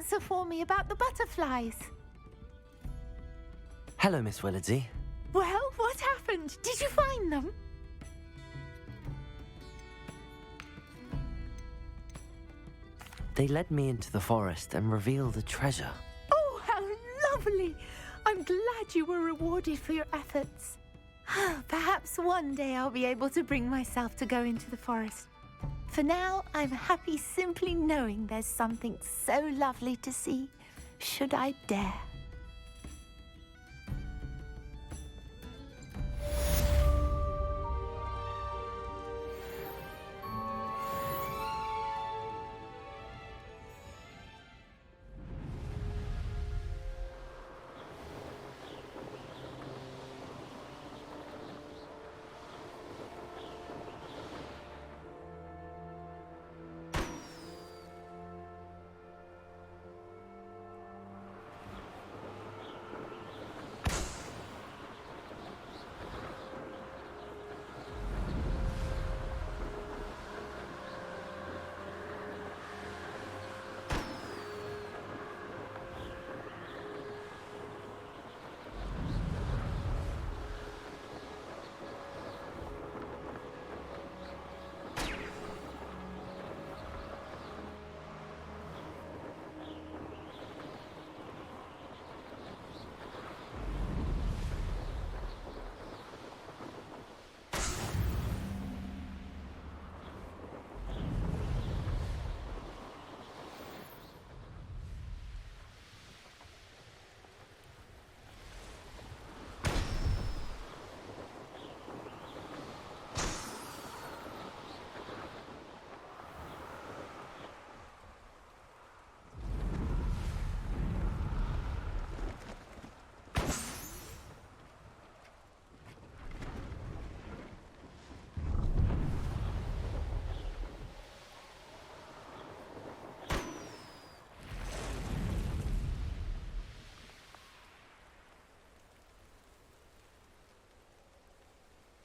answer for me about the butterflies? Hello, Miss Willardsey. Well, what happened? Did you find them? They led me into the forest and revealed a treasure. Oh, how lovely! I'm glad you were rewarded for your efforts. Perhaps one day I'll be able to bring myself to go into the forest. For now, I'm happy simply knowing there's something so lovely to see, should I dare.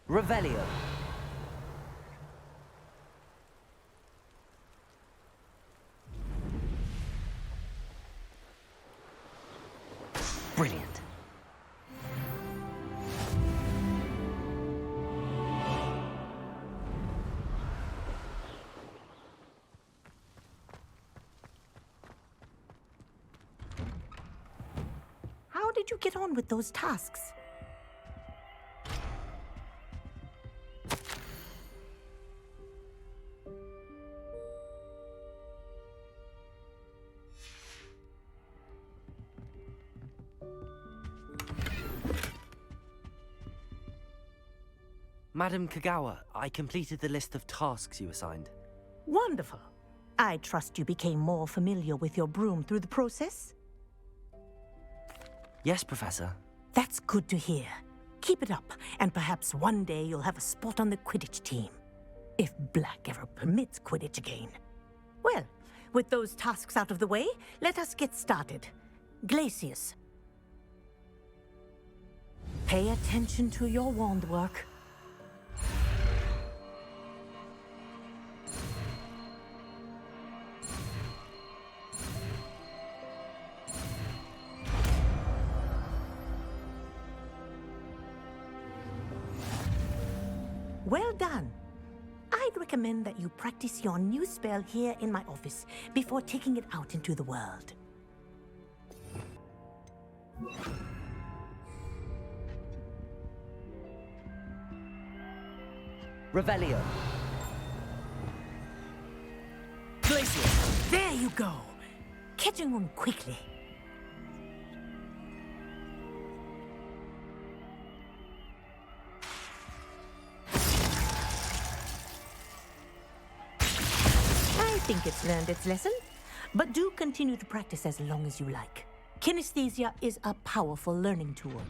Revelio. Brilliant. How did you get on with those tasks? Madam Kagawa, I completed the list of tasks you assigned. Wonderful. I trust you became more familiar with your broom through the process? Yes, Professor. That's good to hear. Keep it up, and perhaps one day you'll have a spot on the Quidditch team. If Black ever permits Quidditch again. Well, with those tasks out of the way, let us get started. Glacius. Pay attention to your wand work. Well done. I'd recommend that you practice your new spell here in my office before taking it out into the world. Revelio. Glacius. There you go. Catching on quickly. I think it's learned its lesson, but do continue to practice as long as you like. Kinesthesia is a powerful learning tool.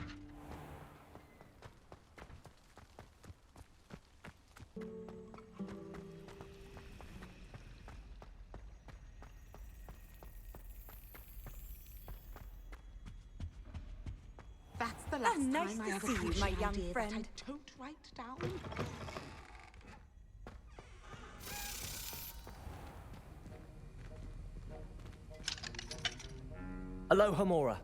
That's the last nice time to I ever see heard you, my an young idea friend. that I don't write down. Aloha Mora.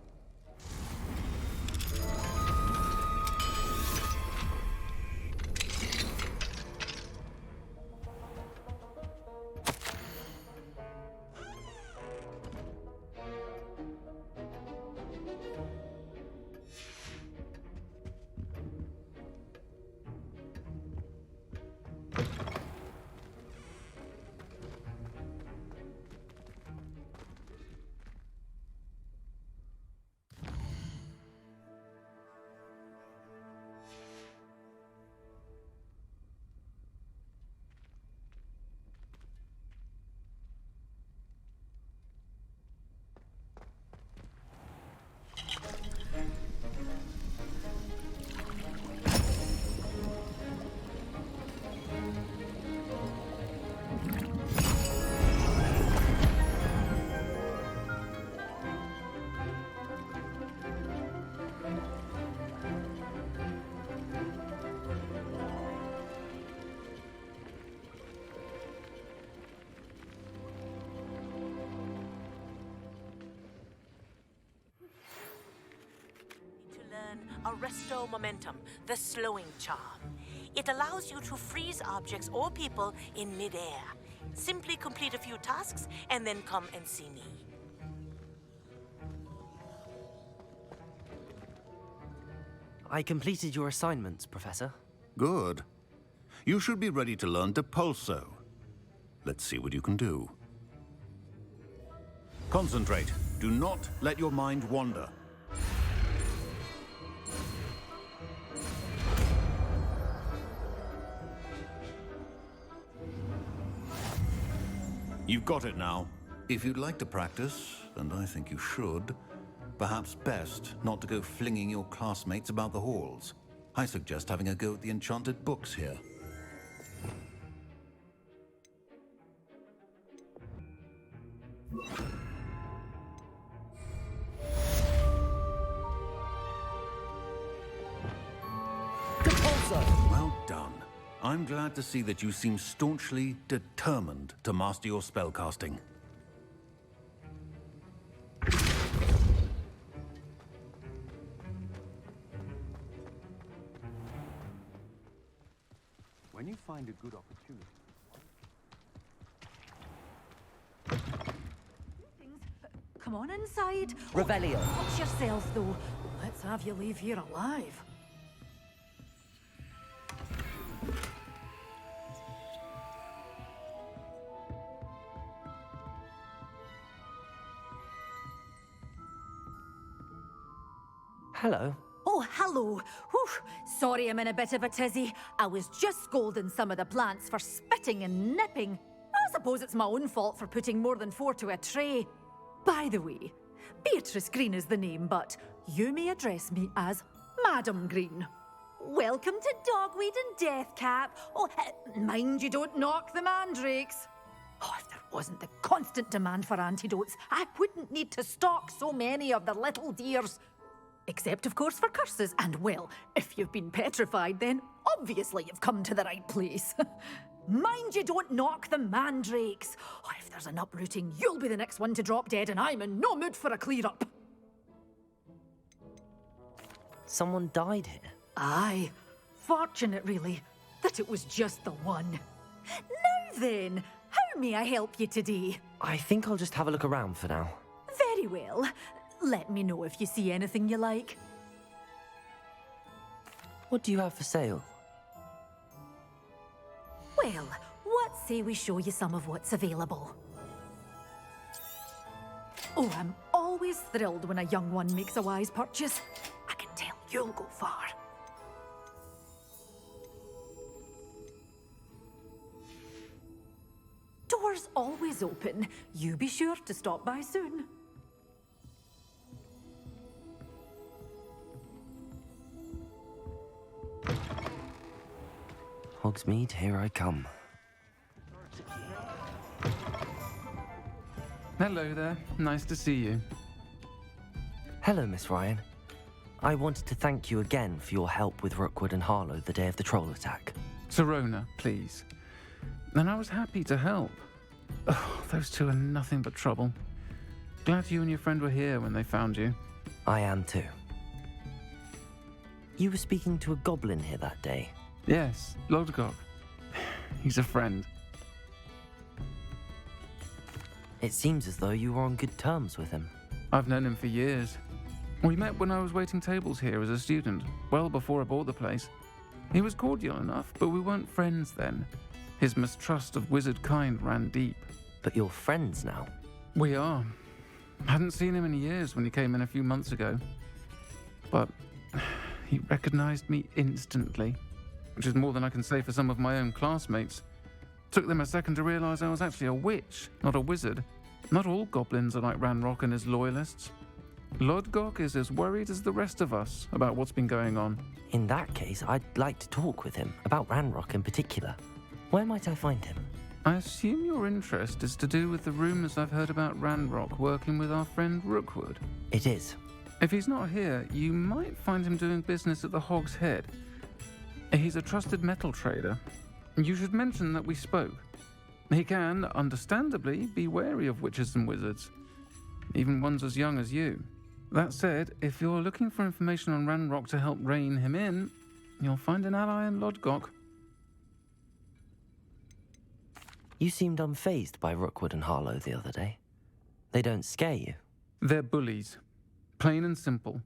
Arresto Momentum, the slowing charm. It allows you to freeze objects or people in midair. Simply complete a few tasks and then come and see me. I completed your assignments, Professor. Good. You should be ready to learn Depulso. Let's see what you can do. Concentrate. Do not let your mind wander. You've got it now. If you'd like to practice, and I think you should, perhaps best not to go flinging your classmates about the halls. I suggest having a go at the enchanted books here. Well done. I'm glad to see that you seem staunchly determined to master your spellcasting. When you find a good opportunity... Come on inside. Revelio. Watch yourself, though. Let's have you leave here alive. Hello. Oh, hello. Whew. Sorry I'm in a bit of a tizzy. I was just scolding some of the plants for spitting and nipping. I suppose it's my own fault for putting more than 4 to a tray. By the way, Beatrice Green is the name, but you may address me as Madam Green. Welcome to Dogweed and Deathcap. Oh, mind you don't knock the mandrakes. Oh, if there wasn't the constant demand for antidotes, I wouldn't need to stock so many of the little dears. Except, of course, for curses. And, well, if you've been petrified, then obviously you've come to the right place. Mind you don't knock the mandrakes. Oh, if there's an uprooting, you'll be the next one to drop dead, and I'm in no mood for a clear-up. Someone died here. Aye. Fortunate, really, that it was just the one. Now then, how may I help you today? I think I'll just have a look around for now. Very well. Let me know if you see anything you like. What do you have for sale? Well, what say we show you some of what's available? Oh, I'm always thrilled when a young one makes a wise purchase. I can tell you'll go far. Doors always open. You be sure to stop by soon. Hogsmeade, here I come. Hello there. Nice to see you. Hello, Miss Ryan. I wanted to thank you again for your help with Rookwood and Harlow the day of the troll attack. Serona, please. And I was happy to help. Oh, those two are nothing but trouble. Glad you and your friend were here when they found you. I am too. You were speaking to a goblin here that day. Yes, Lodgok. He's a friend. It seems as though you were on good terms with him. I've known him for years. We met when I was waiting tables here as a student, well before I bought the place. He was cordial enough, but we weren't friends then. His mistrust of wizard kind ran deep. But you're friends now. We are. Hadn't seen him in years when he came in a few months ago. But he recognized me instantly, which is more than I can say for some of my own classmates. Took them a second to realize I was actually a witch, not a wizard. Not all goblins are like Ranrock and his loyalists. Lodgok is as worried as the rest of us about what's been going on. In that case, I'd like to talk with him, about Ranrock in particular. Where might I find him? I assume your interest is to do with the rumors I've heard about Ranrock working with our friend Rookwood. It is. If he's not here, you might find him doing business at the Hog's Head. He's a trusted metal trader. You should mention that we spoke. He can, understandably, be wary of witches and wizards, even ones as young as you. That said, if you're looking for information on Ranrock to help rein him in, you'll find an ally in Lodgok. You seemed unfazed by Rookwood and Harlow the other day. They don't scare you. They're bullies. Plain and simple.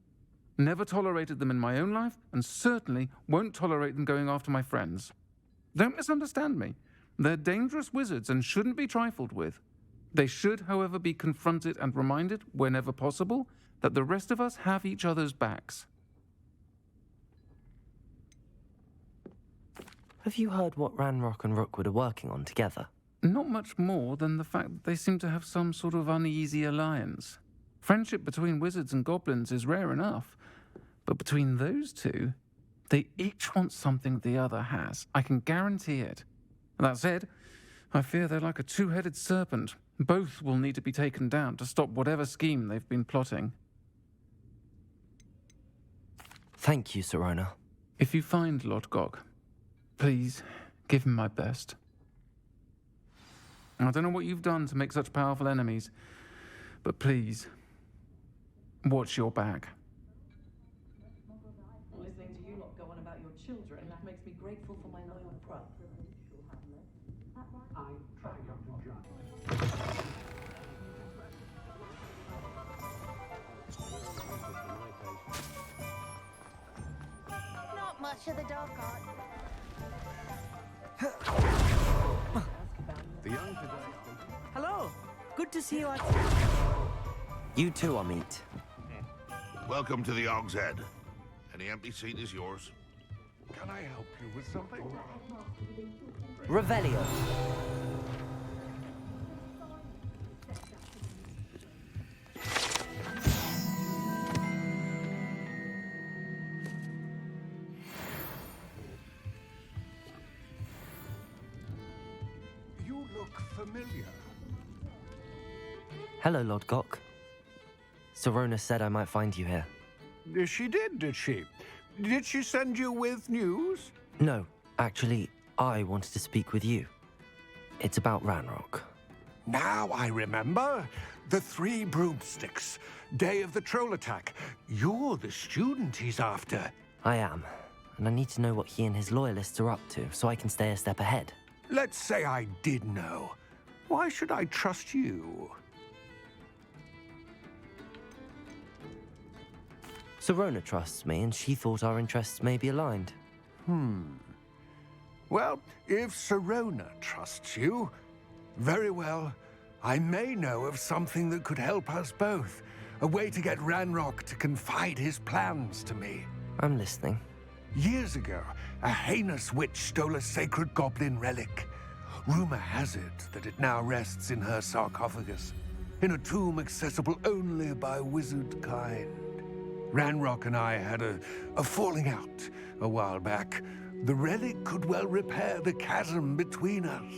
Never tolerated them in my own life, and certainly won't tolerate them going after my friends. Don't misunderstand me. They're dangerous wizards and shouldn't be trifled with. They should, however, be confronted and reminded, whenever possible, that the rest of us have each other's backs. Have you heard what Ranrock and Rookwood are working on together? Not much more than the fact that they seem to have some sort of uneasy alliance. Friendship between wizards and goblins is rare enough, but between those two, they each want something the other has. I can guarantee it. That said, I fear they're like a two-headed serpent. Both will need to be taken down to stop whatever scheme they've been plotting. Thank you, Serona. If you find Lodgok, please give him my best. I don't know what you've done to make such powerful enemies, but please, watch your back. Listening to you lot go on about your children makes me grateful for my loyal pro. I try not to judge. Not much of the dark art. Hello. Good to see you out. You too, Amit. Welcome to the Hog's Head. Any empty seat is yours. Can I help you with something? Revelio. You look familiar. Hello, Lodgok. Serona said I might find you here. She did she? Did she send you with news? No, actually, I wanted to speak with you. It's about Ranrock. Now I remember. The 3 broomsticks. Day of the troll attack. You're the student he's after. I am, and I need to know what he and his loyalists are up to so I can stay a step ahead. Let's say I did know. Why should I trust you? Serona trusts me, and she thought our interests may be aligned. Well, if Serona trusts you, very well. I may know of something that could help us both. A way to get Ranrock to confide his plans to me. I'm listening. Years ago, a heinous witch stole a sacred goblin relic. Rumor has it that it now rests in her sarcophagus, in a tomb accessible only by wizard kind. Ranrock and I had a falling out a while back. The relic could well repair the chasm between us.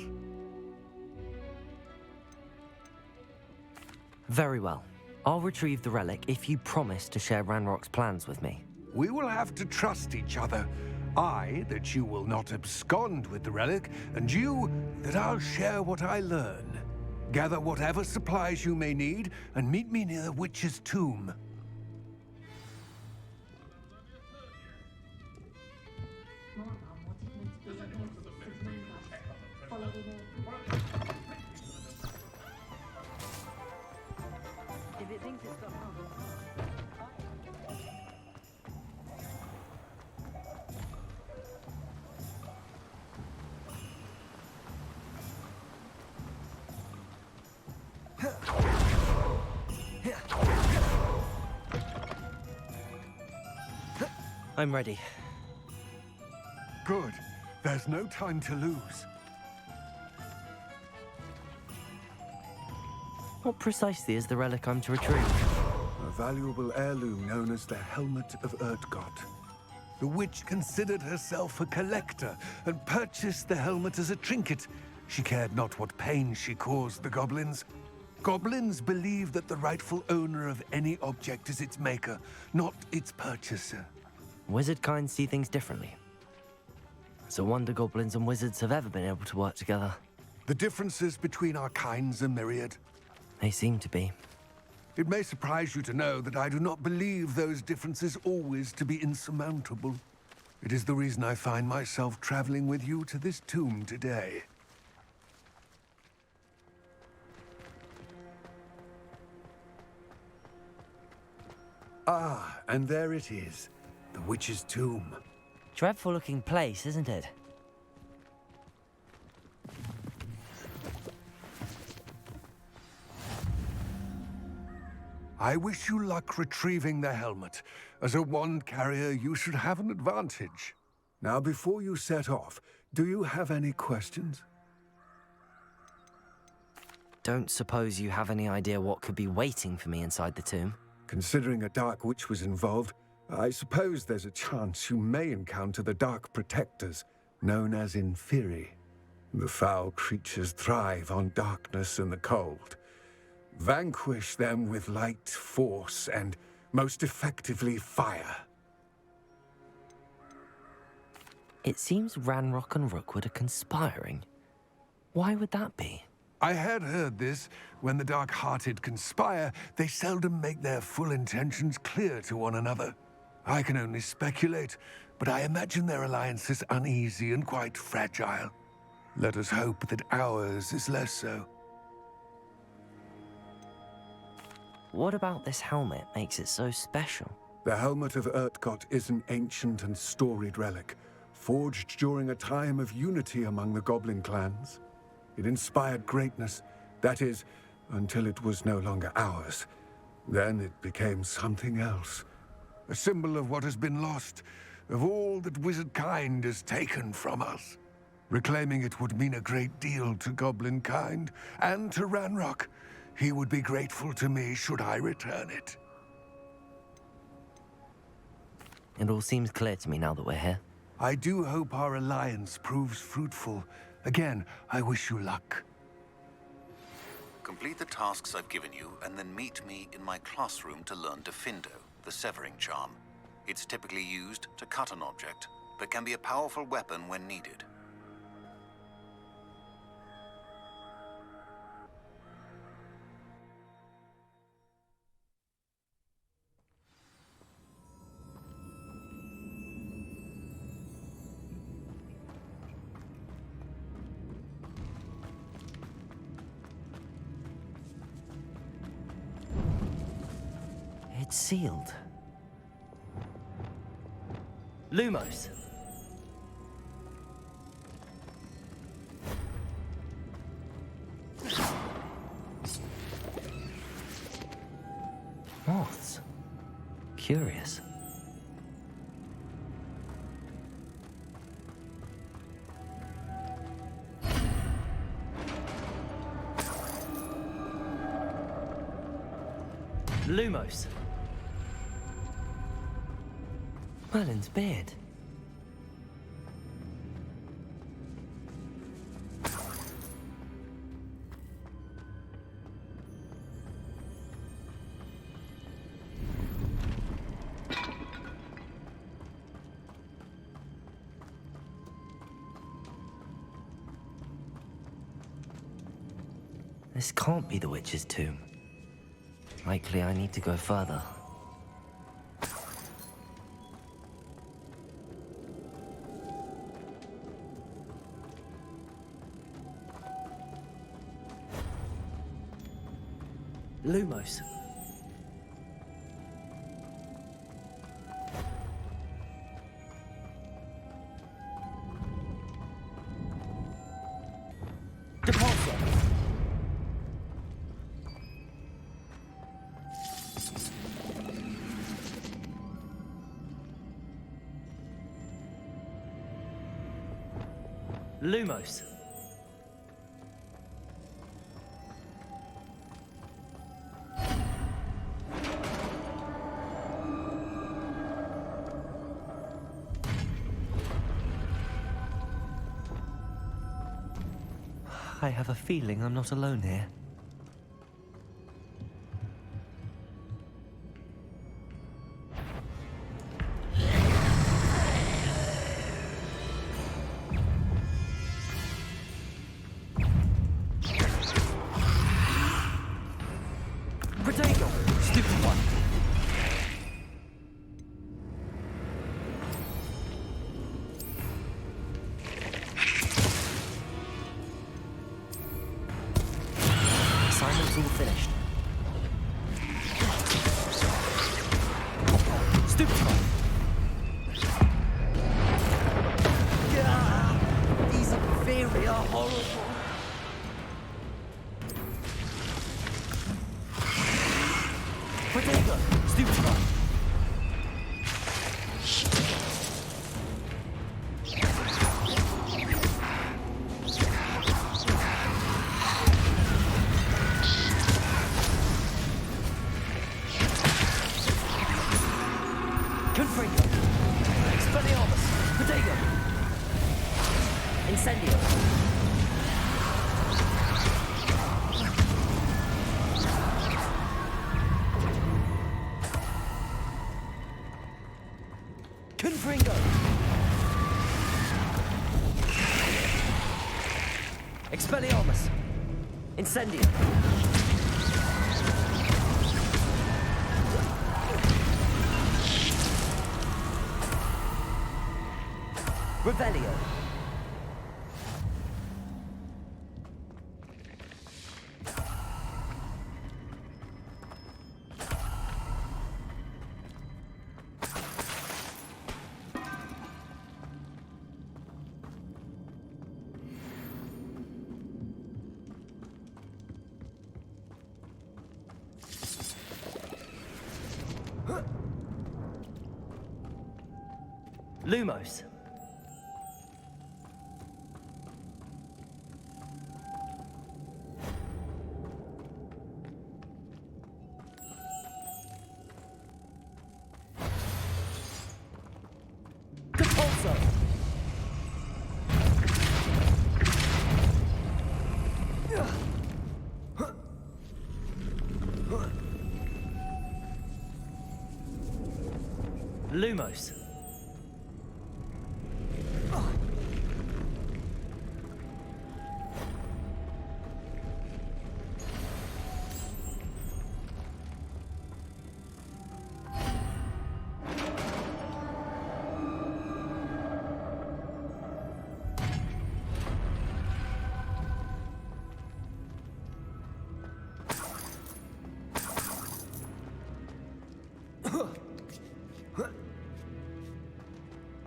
Very well. I'll retrieve the relic if you promise to share Ranrock's plans with me. We will have to trust each other. I, that you will not abscond with the relic, and you, that I'll share what I learn. Gather whatever supplies you may need, and meet me near the witch's tomb. If it thinks it's got problems. I'm ready. Good. There's no time to lose. What precisely is the relic I'm to retrieve? A valuable heirloom known as the Helmet of Urtgott. The witch considered herself a collector and purchased the helmet as a trinket. She cared not what pain she caused the goblins. Goblins believe that the rightful owner of any object is its maker, not its purchaser. Wizard kind see things differently. It's a wonder goblins and wizards have ever been able to work together. The differences between our kinds are myriad. They seem to be. It may surprise you to know that I do not believe those differences always to be insurmountable. It is the reason I find myself traveling with you to this tomb today. Ah, and there it is. The witch's tomb. Dreadful looking place, isn't it? I wish you luck retrieving the helmet. As a wand carrier, you should have an advantage. Now, before you set off, do you have any questions? Don't suppose you have any idea what could be waiting for me inside the tomb? Considering a Dark Witch was involved, I suppose there's a chance you may encounter the Dark Protectors, known as Inferi. The foul creatures thrive on darkness and the cold. Vanquish them with light, force, and most effectively fire. It seems Ranrock and Rookwood are conspiring. Why would that be? I had heard this. When the dark-hearted conspire, they seldom make their full intentions clear to one another. I can only speculate, but I imagine their alliance is uneasy and quite fragile. Let us hope that ours is less so. What about this helmet makes it so special? The Helmet of Urtgott is an ancient and storied relic, forged during a time of unity among the goblin clans. It inspired greatness, that is, until it was no longer ours. Then it became something else. A symbol of what has been lost, of all that wizard kind has taken from us. Reclaiming it would mean a great deal to goblin kind, and to Ranrock. He would be grateful to me should I return it. It all seems clear to me now that we're here. I do hope our alliance proves fruitful. Again, I wish you luck. Complete the tasks I've given you, and then meet me in my classroom to learn Defindo, the severing charm. It's typically used to cut an object, but can be a powerful weapon when needed. It's sealed. Lumos! Moths. Curious. Lumos. Merlin's beard. This can't be the witch's tomb. Likely I need to go further. Lumos. Depulso. Lumos. I have a feeling I'm not alone here. Protego! Stupid one! Assignment's all finished. Stupid one! Yeah, these inferior horrible. Protego! Stupid one! Confringo! Expelliarmus! Protego! Incendio! Confringo! Expelliarmus! Incendio! Revelio! Lumos! Depulso! Lumos!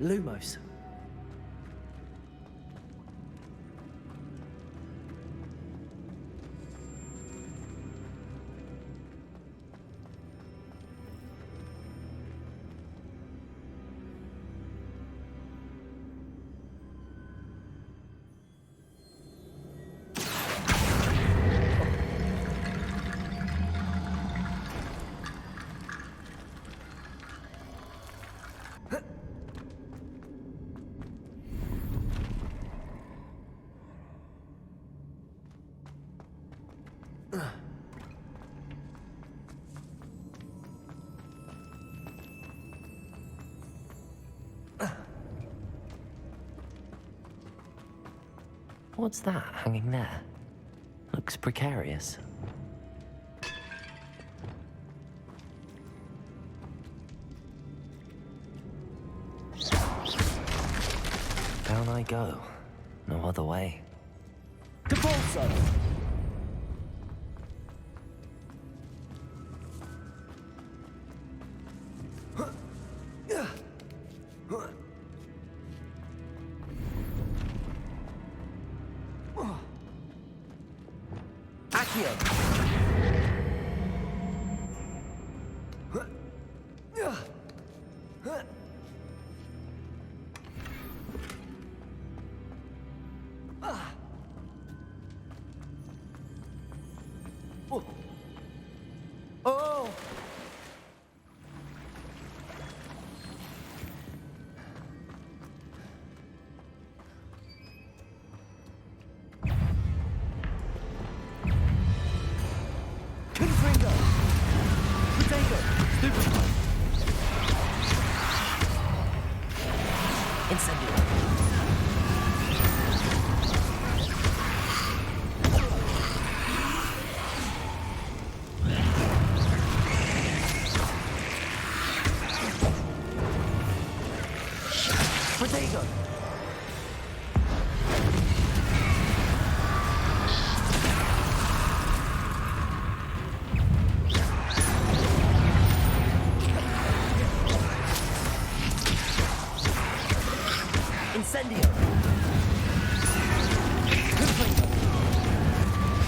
Lumos. What's that hanging there? A looks precarious. Down I go. No other way. Capolso! Oh! Confringo! Potato! Stupid! Incendio! Potato! Incendio! Confringo!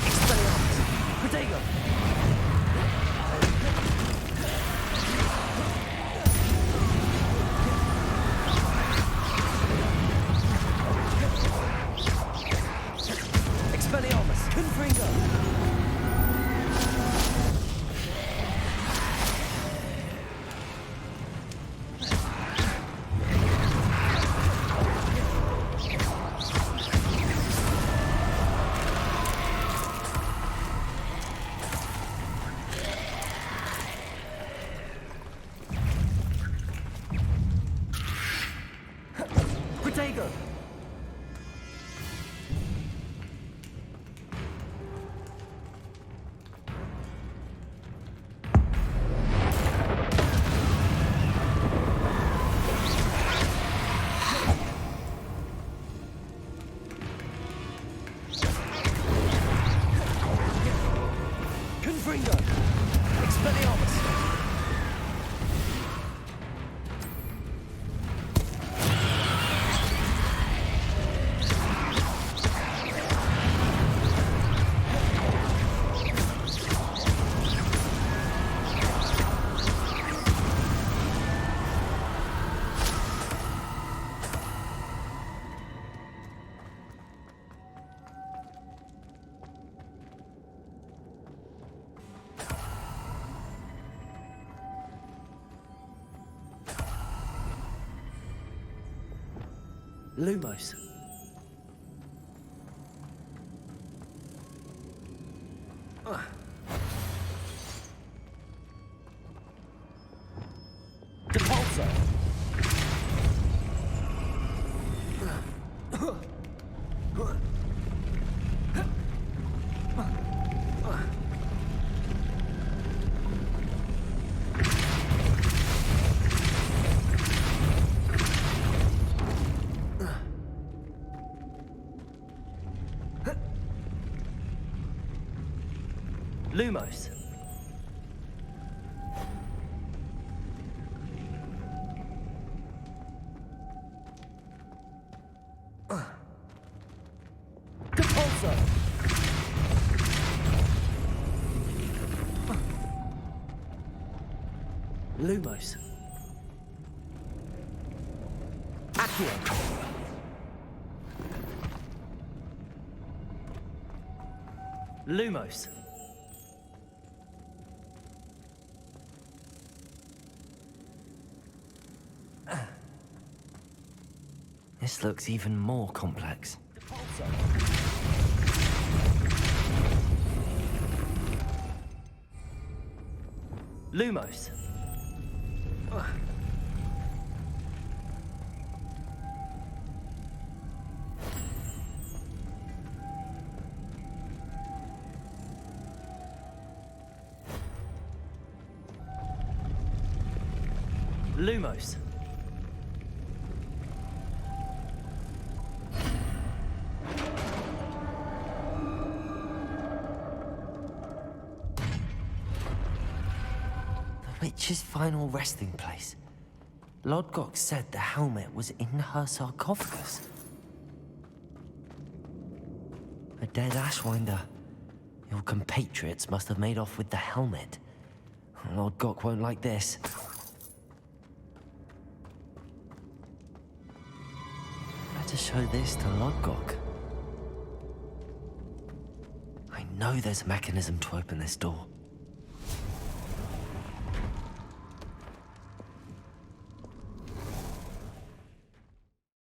Expelliarmus! Potato! Expelliarmus! Confringo! Protego! Confringo! Expelliarmus! Lumos. Depulso. Lumos. Depulso. Lumos. Accio. Lumos. This looks even more complex. Lumos. Lumos. The witch's final resting place. Lodgok said the helmet was in her sarcophagus. A dead Ashwinder. Your compatriots must have made off with the helmet. Lodgok won't like this. Better show this to Lodgok. I know there's a mechanism to open this door.